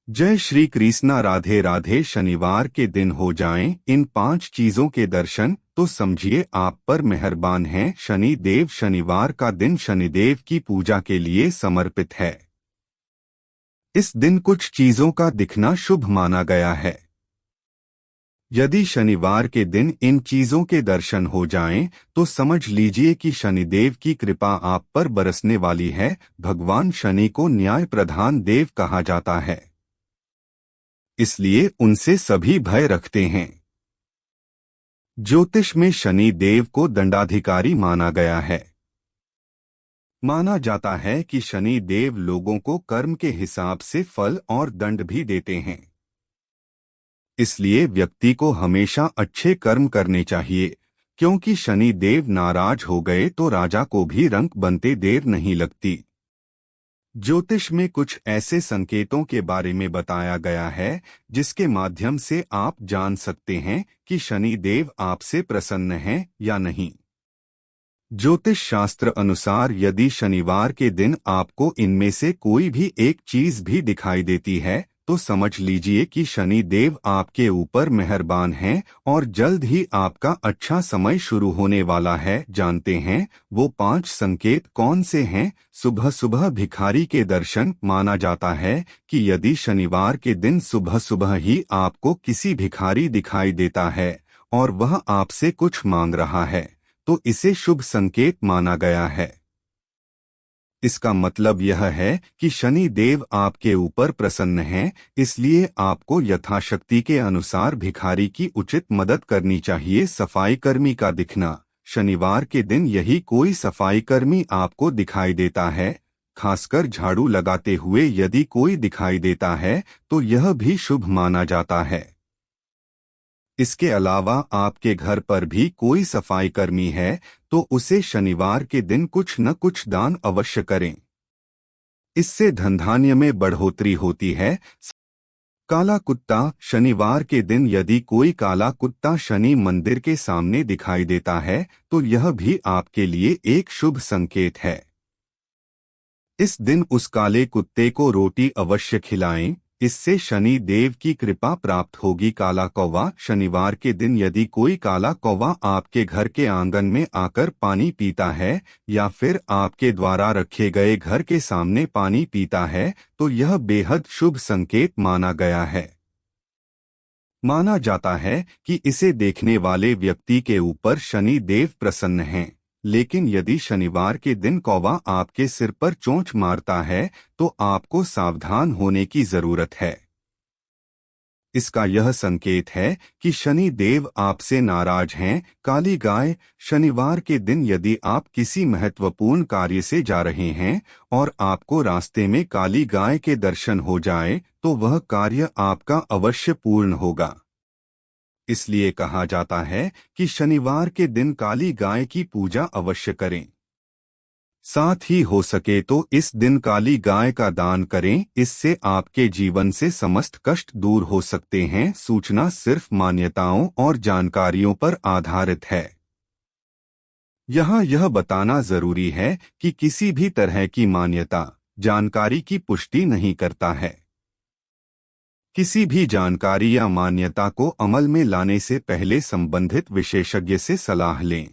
जय श्री कृष्णा। राधे राधे। शनिवार के दिन हो जाएं इन 5 चीजों के दर्शन तो समझिए आप पर मेहरबान हैं शनि देव। शनिवार का दिन शनिदेव की पूजा के लिए समर्पित है। इस दिन कुछ चीजों का दिखना शुभ माना गया है। यदि शनिवार के दिन इन चीजों के दर्शन हो जाएं तो समझ लीजिए कि शनिदेव की कृपा आप पर बरसने वाली है। भगवान शनि को न्याय प्रधान देव कहा जाता है, इसलिए उनसे सभी भय रखते हैं। ज्योतिष में शनि देव को दंडाधिकारी माना गया है। माना जाता है कि शनि देव लोगों को कर्म के हिसाब से फल और दंड भी देते हैं। इसलिए व्यक्ति को हमेशा अच्छे कर्म करने चाहिए, क्योंकि शनि देव नाराज हो गए तो राजा को भी रंक बनते देर नहीं लगती। ज्योतिष में कुछ ऐसे संकेतों के बारे में बताया गया है जिसके माध्यम से आप जान सकते हैं कि शनि देव आपसे प्रसन्न हैं या नहीं। ज्योतिष शास्त्र अनुसार यदि शनिवार के दिन आपको इनमें से कोई भी एक चीज भी दिखाई देती है तो समझ लीजिए कि शनि देव आपके ऊपर मेहरबान हैं और जल्द ही आपका अच्छा समय शुरू होने वाला है। जानते हैं वो 5 संकेत कौन से हैं? सुबह सुबह भिखारी के दर्शन। माना जाता है कि यदि शनिवार के दिन सुबह सुबह ही आपको किसी भिखारी दिखाई देता है और वह आपसे कुछ मांग रहा है तो इसे शुभ संकेत माना गया है। इसका मतलब यह है कि शनि देव आपके ऊपर प्रसन्न हैं, इसलिए आपको यथाशक्ति के अनुसार भिखारी की उचित मदद करनी चाहिए। सफाई कर्मी का दिखना। शनिवार के दिन यही कोई सफाई कर्मी आपको दिखाई देता है, खासकर झाड़ू लगाते हुए यदि कोई दिखाई देता है तो यह भी शुभ माना जाता है। इसके अलावा आपके घर पर भी कोई सफाई कर्मी है तो उसे शनिवार के दिन कुछ न कुछ दान अवश्य करें। इससे धनधान्य में बढ़ोतरी होती है। काला कुत्ता। शनिवार के दिन यदि कोई काला कुत्ता शनि मंदिर के सामने दिखाई देता है तो यह भी आपके लिए एक शुभ संकेत है। इस दिन उस काले कुत्ते को रोटी अवश्य खिलाएं, इससे शनि देव की कृपा प्राप्त होगी। काला कौवा। शनिवार के दिन यदि कोई काला कौवा आपके घर के आंगन में आकर पानी पीता है या फिर आपके द्वारा रखे गए घर के सामने पानी पीता है तो यह बेहद शुभ संकेत माना गया है। माना जाता है कि इसे देखने वाले व्यक्ति के ऊपर शनि देव प्रसन्न हैं। लेकिन यदि शनिवार के दिन कौवा आपके सिर पर चोंच मारता है तो आपको सावधान होने की जरूरत है। इसका यह संकेत है कि शनि देव आपसे नाराज हैं। काली गाय। शनिवार के दिन यदि आप किसी महत्वपूर्ण कार्य से जा रहे हैं और आपको रास्ते में काली गाय के दर्शन हो जाए तो वह कार्य आपका अवश्य पूर्ण होगा। इसलिए कहा जाता है कि शनिवार के दिन काली गाय की पूजा अवश्य करें। साथ ही हो सके तो इस दिन काली गाय का दान करें, इससे आपके जीवन से समस्त कष्ट दूर हो सकते हैं। सूचना सिर्फ मान्यताओं और जानकारियों पर आधारित है। यहाँ यह बताना जरूरी है कि किसी भी तरह की मान्यता जानकारी की पुष्टि नहीं करता है। किसी भी जानकारी या मान्यता को अमल में लाने से पहले संबंधित विशेषज्ञ से सलाह लें।